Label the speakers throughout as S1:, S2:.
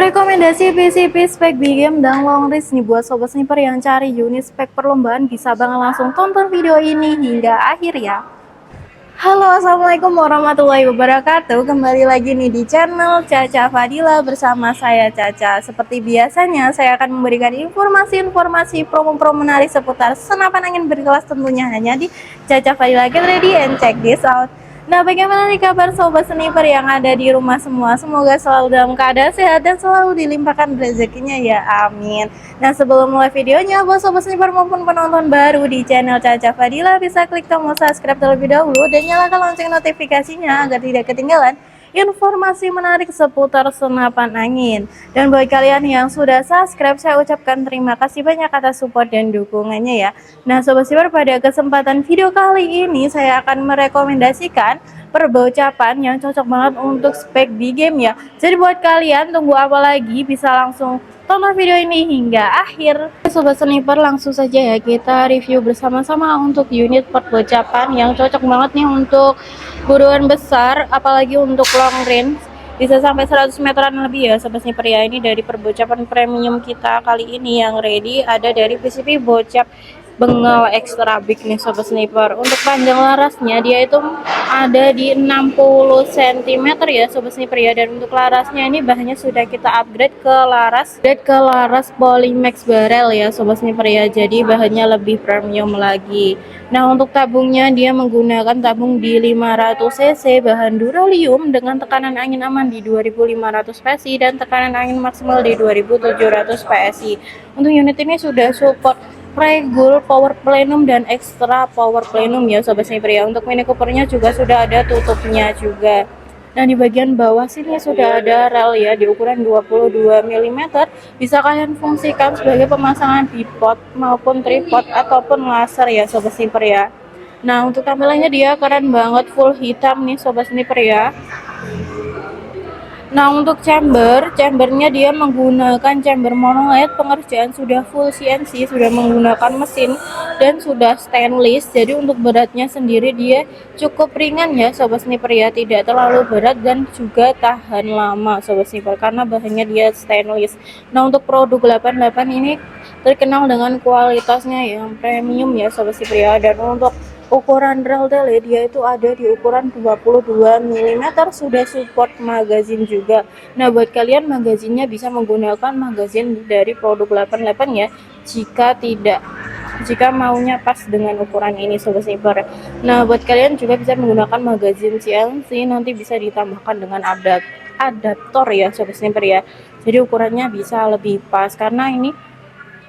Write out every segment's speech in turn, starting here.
S1: Rekomendasi PCP spek big game dan long range nih buat sobat sniper yang cari unit spek perlombaan, bisa banget langsung tonton video ini hingga akhir ya. Halo, assalamualaikum warahmatullahi wabarakatuh. Kembali lagi nih di channel Caca Fadila bersama saya Caca. Seperti biasanya saya akan memberikan informasi-informasi promo-promo menarik seputar senapan angin berkelas, tentunya hanya di Caca Fadila. Get ready and check this out. Nah, bagaimana nih kabar sobat sniper yang ada di rumah semua? Semoga selalu dalam keadaan sehat dan selalu dilimpahkan rezekinya ya, amin. Nah, sebelum mulai videonya, buat sobat sniper maupun penonton baru di channel Caca Fadila, bisa klik tombol subscribe terlebih dahulu dan nyalakan lonceng notifikasinya agar tidak ketinggalan informasi menarik seputar senapan angin. Dan buat kalian yang sudah subscribe, saya ucapkan terima kasih banyak atas support dan dukungannya ya. Nah sobat sniper, pada kesempatan video kali ini saya akan merekomendasikan perbocapan yang cocok banget untuk spek di game ya. Jadi buat kalian tunggu apa lagi, bisa langsung tonton video ini hingga akhir. Sobat sniper, langsung saja ya kita review bersama-sama untuk unit perbocapan yang cocok banget nih untuk buruan besar, apalagi untuk long range, bisa sampai 100 meteran lebih ya sobat sniper ya. Ini dari perbocapan premium kita kali ini yang ready, ada dari PCP bocap bengal extra big nih sobat sniper. Untuk panjang larasnya dia itu ada di 60 cm ya sobat sniper ya, dan untuk larasnya ini bahannya sudah kita upgrade ke laras Polymax barrel ya sobat sniper ya, jadi bahannya lebih premium lagi. Nah untuk tabungnya dia menggunakan tabung di 500 cc bahan duralium dengan tekanan angin aman di 2500 PSI dan tekanan angin maksimal di 2700 PSI. Untuk unit ini sudah support Regul, power plenum, dan extra power plenum ya sobat sniper ya. Untuk mini coopernya juga sudah ada tutupnya juga. Dan di bagian bawah sini sudah ada rel ya di ukuran 22 mm. Bisa kalian fungsikan sebagai pemasangan bipod maupun tripod ataupun laser ya sobat sniper ya. Nah untuk tampilannya dia keren banget, full hitam nih sobat sniper ya. Nah untuk chambernya dia menggunakan chamber monolith, pengerjaan sudah full CNC, sudah menggunakan mesin dan sudah stainless. Jadi untuk beratnya sendiri dia cukup ringan ya sobat sniper ya, tidak terlalu berat dan juga tahan lama sobat sniper karena bahannya dia stainless. Nah untuk produk 88 ini terkenal dengan kualitasnya yang premium ya sobat sniper ya, dan untuk ukuran rel tele dia itu ada di ukuran 22 mm, sudah support magazine juga. Nah buat kalian magazinnya bisa menggunakan magazin dari produk 88 ya, jika maunya pas dengan ukuran ini sobat sniper. Nah buat kalian juga bisa menggunakan magazin CNC, nanti bisa ditambahkan dengan adaptor ya sobat sniper ya, jadi ukurannya bisa lebih pas karena ini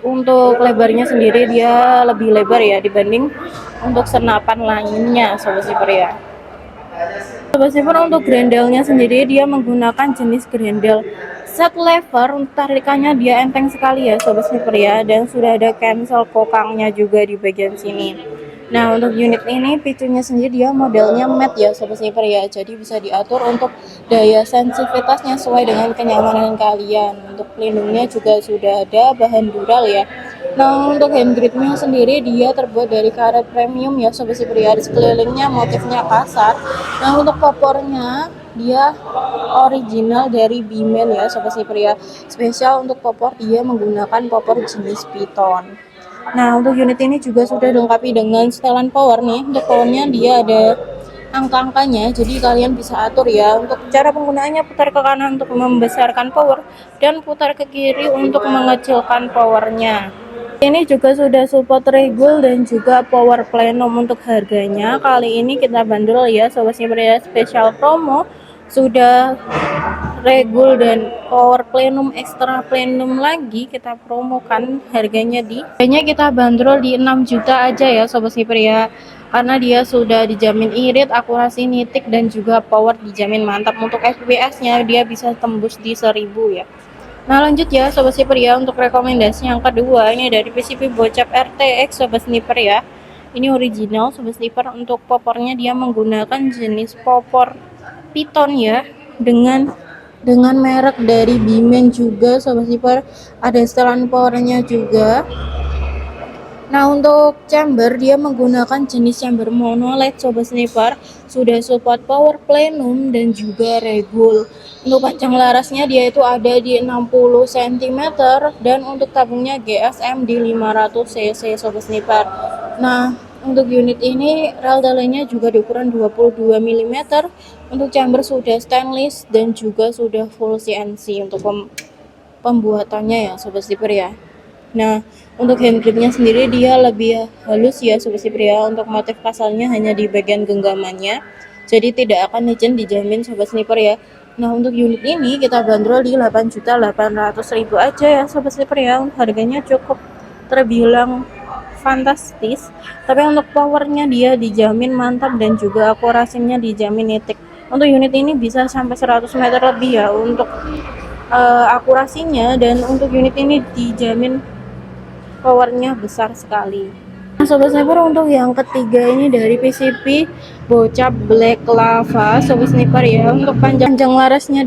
S1: untuk lebarnya sendiri dia lebih lebar ya dibanding untuk senapan lainnya sobat sniper ya. Sobat sniper, untuk grendelnya sendiri dia menggunakan jenis grendel set lever, untuk tarikannya dia enteng sekali ya sobat sniper ya, dan sudah ada cancel kokangnya juga di bagian sini. Nah untuk unit ini picunya sendiri dia modelnya matte ya sobat sniper ya, jadi bisa diatur untuk daya sensitivitasnya sesuai dengan kenyamanan kalian. Untuk pelindungnya juga sudah ada bahan dural ya. Nah untuk hand gripnya sendiri dia terbuat dari karet premium ya sobat sniper ya, di sekelilingnya motifnya kasar. Nah untuk popornya dia original dari Bimen ya sobat sniper ya, spesial untuk popor dia menggunakan popor jenis piton. Nah untuk unit ini juga sudah dilengkapi dengan setelan power nih. Untuk powernya dia ada angka-angkanya, jadi kalian bisa atur ya. Untuk cara penggunaannya, putar ke kanan untuk membesarkan power dan putar ke kiri untuk mengecilkan powernya. Ini juga sudah support regul dan juga power plenum. Untuk harganya kali ini kita bandrol ya sobat sniper ya, spesial promo, sudah regul dan power plenum extra plenum lagi kita promokan, harganya kita bandrol di 6 juta aja ya sobat sniper ya, karena dia sudah dijamin irit, akurasi nitik, dan juga power dijamin mantap. Untuk FPS nya dia bisa tembus di 1000 ya. Nah lanjut ya sobat sniper ya, untuk rekomendasi yang kedua ini dari PCP bocap RTX sobat sniper ya. Ini original sobat sniper. Untuk popornya dia menggunakan jenis popor piton ya, dengan merek dari Bimen juga sobat sniper, ada setelan powernya juga. Nah, untuk chamber dia menggunakan jenis chamber mono LED sobat sniper, sudah support power plenum dan juga regul. Untuk panjang larasnya dia itu ada di 60 cm dan untuk tabungnya GSM di 500 cc sobat sniper. Nah, untuk unit ini rel dalenya juga di ukuran 22 mm. Untuk chamber sudah stainless dan juga sudah full CNC untuk pembuatannya ya sobat sniper ya. Nah, untuk hand gripnya sendiri dia lebih halus ya sobat sniper ya. Untuk motif kasarnya hanya di bagian genggamannya, jadi tidak akan licin, dijamin sobat sniper ya. Nah, untuk unit ini kita bandrol di 8.800.000 aja ya sobat sniper ya. Harganya cukup terbilang fantastis, tapi untuk powernya dia dijamin mantap dan juga akurasinya dijamin nitik. Untuk unit ini bisa sampai 100 meter lebih ya untuk akurasinya, dan untuk unit ini dijamin powernya besar sekali. Nah, sobat sniper, untuk yang ketiga ini dari PCP Bocap Black Lava sobat sniper ya. Untuk panjang larasnya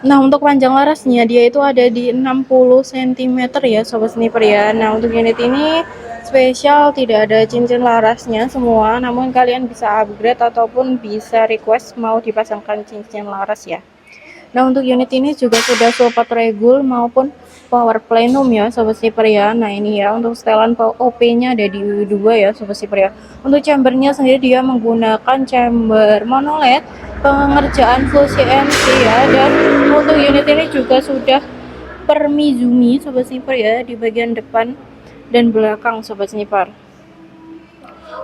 S1: untuk panjang larasnya dia itu ada di 60 cm ya sobat sniper ya. Nah, untuk unit ini spesial tidak ada cincin larasnya semua, namun kalian bisa upgrade ataupun bisa request mau dipasangkan cincin laras ya. Nah, untuk unit ini juga sudah support regul maupun power plenum ya sobat sniper ya. Nah, ini ya untuk setelan OP-nya ada di 2 ya sobat sniper ya. Untuk chambernya sendiri dia menggunakan chamber mono LED, pengerjaan full CNC ya, dan untuk unit ini juga sudah per Mizumi sobat sniper ya di bagian depan dan belakang sobat sniper.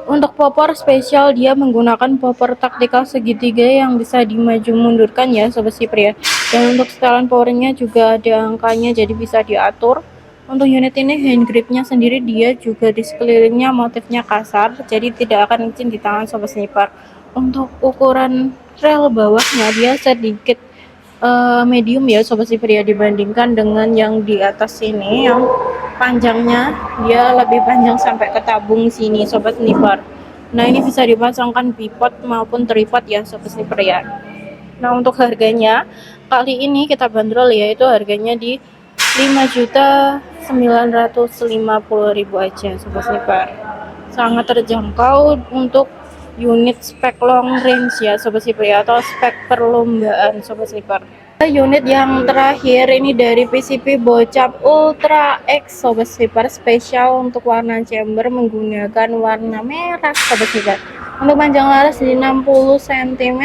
S1: Untuk popor spesial dia menggunakan popor taktikal segitiga yang bisa dimaju mundurkan ya sobat sniper ya. Dan untuk setelan powernya juga ada angkanya, jadi bisa diatur. Untuk unit ini hand gripnya sendiri dia juga di sekelilingnya motifnya kasar, jadi tidak akan licin di tangan sobat sniper. Untuk ukuran rel bawahnya dia sedikit medium ya sobat sniper ya, dibandingkan dengan yang di atas sini yang panjangnya dia lebih panjang sampai ke tabung sini sobat sniper. Nah, ini bisa dipasangkan bipod maupun tripod ya sobat sniper ya. Nah, untuk harganya kali ini kita bandrol ya, itu harganya di 5.950.000 aja sobat sniper. Sangat terjangkau untuk unit spek long range ya sobat sniper ya, atau spek perlombaan sobat sniper. Unit yang terakhir ini dari PCP Bocap Ultra X sobat sniper, spesial untuk warna chamber menggunakan warna merah sobat sniper. Untuk panjang laras di 60 cm.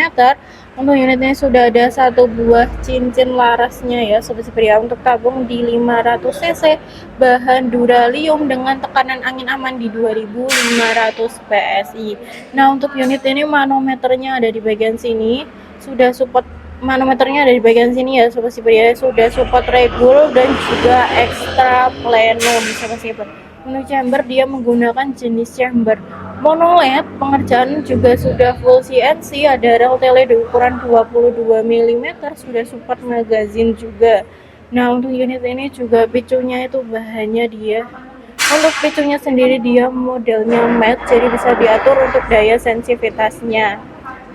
S1: Untuk unitnya sudah ada satu buah cincin larasnya ya sobat sniper ya. Untuk tabung di 500 cc, bahan duralium dengan tekanan angin aman di 2500 PSI. Nah, untuk unit ini manometernya ada di bagian sini, sudah support manometernya ada di bagian sini ya sobat sniper ya, sudah support regul dan juga extra plenum sobat sniper. Untuk chamber dia menggunakan jenis chamber mono LED, pengerjaan juga sudah full CNC, ada rel tele di ukuran 22 mm, sudah support magazine juga. Nah, untuk unit ini juga picunya itu bahannya dia, untuk picunya sendiri dia modelnya matte, jadi bisa diatur untuk daya sensitivitasnya.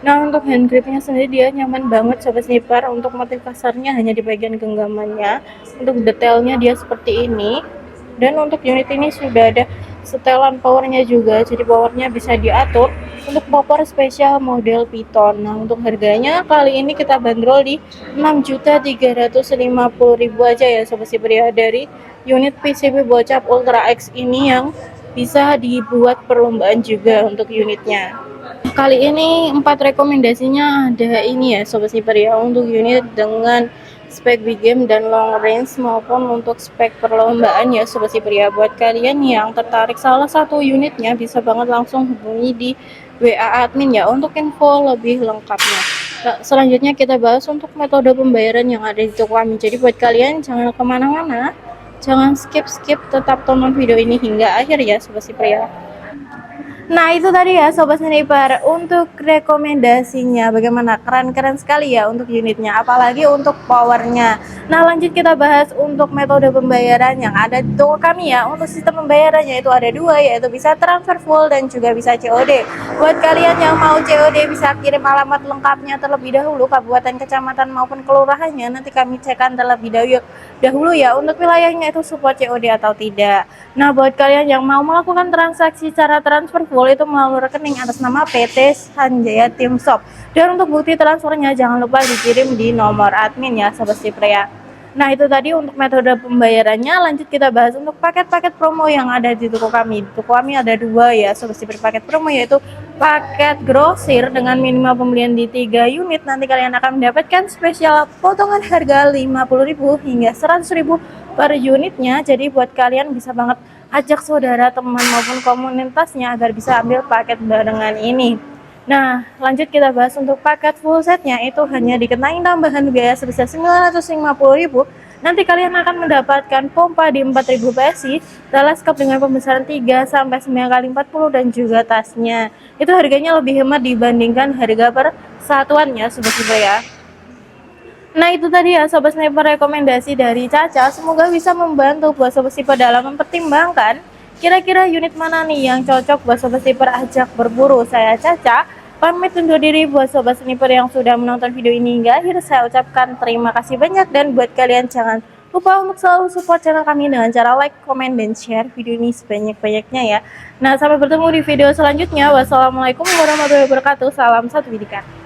S1: Nah, untuk hand gripnya sendiri dia nyaman banget sobat sniper. Untuk motif kasarnya hanya di bagian genggamannya. Untuk detailnya dia seperti ini. Dan untuk unit ini sudah ada setelan powernya juga, jadi powernya bisa diatur. Untuk popor spesial model Python. Nah, untuk harganya kali ini kita bandrol di 6.350.000 aja ya sobat sniper ya, dari unit PCP Bocap Ultra X ini yang bisa dibuat perlombaan juga untuk unitnya. Kali ini 4 rekomendasinya ada ini ya sobat sniper ya, untuk unit dengan spek big game dan long range maupun untuk spek perlombaan ya sobat sniper ya. Buat kalian yang tertarik salah satu unitnya bisa banget langsung hubungi di WA admin ya untuk info lebih lengkapnya. Nah, selanjutnya kita bahas untuk metode pembayaran yang ada di toko kami. Jadi buat kalian jangan kemana-mana, jangan skip, tetap tonton video ini hingga akhir ya sobat sniper ya. Nah, itu tadi ya sobat sniper untuk rekomendasinya, bagaimana, keren sekali ya untuk unitnya, apalagi untuk powernya. Nah, lanjut kita bahas untuk metode pembayaran yang ada di toko kami ya. Untuk sistem pembayarannya itu ada 2, yaitu bisa transfer full dan juga bisa COD. Buat kalian yang mau COD bisa kirim alamat lengkapnya terlebih dahulu, kabupaten, kecamatan maupun kelurahannya, nanti kami cekkan terlebih dahulu ya untuk wilayahnya itu support COD atau tidak. Nah, buat kalian yang mau melakukan transaksi secara transfer full itu melalui rekening atas nama PT Sanjaya Tim Shop. Dan untuk bukti transfernya jangan lupa dikirim di nomor admin ya Sobat Sipre ya. Nah, itu tadi untuk metode pembayarannya. Lanjut kita bahas untuk paket-paket promo yang ada di toko kami. Di toko kami ada dua ya Sobat Sipre paket promo, yaitu paket grosir dengan minimal pembelian di 3 unit. Nanti kalian akan mendapatkan spesial potongan harga 50.000 hingga 100.000 per unitnya. Jadi buat kalian bisa banget ajak saudara, teman maupun komunitasnya agar bisa ambil paket barengan ini. Nah, lanjut kita bahas untuk paket full setnya, itu hanya dikenai tambahan biaya sebesar 950.000. Nanti kalian akan mendapatkan pompa di 4.000 PSI, teleskop dengan pembesaran 3 sampai 9x40 dan juga tasnya. Itu harganya lebih hemat dibandingkan harga per satuannya Sobat Sniper ya. Nah, itu tadi ya Sobat Sniper rekomendasi dari Caca. Semoga bisa membantu buat Sobat Sniper dalam mempertimbangkan kira-kira unit mana nih yang cocok buat Sobat Sniper ajak berburu. Saya Caca, pamit undur diri. Buat Sobat Sniper yang sudah menonton video ini hingga akhir, saya ucapkan terima kasih banyak. Dan buat kalian jangan lupa untuk selalu support channel kami dengan cara like, comment, dan share video ini sebanyak-banyaknya ya. Nah, sampai bertemu di video selanjutnya. Wassalamualaikum warahmatullahi wabarakatuh. Salam satu pendidikan.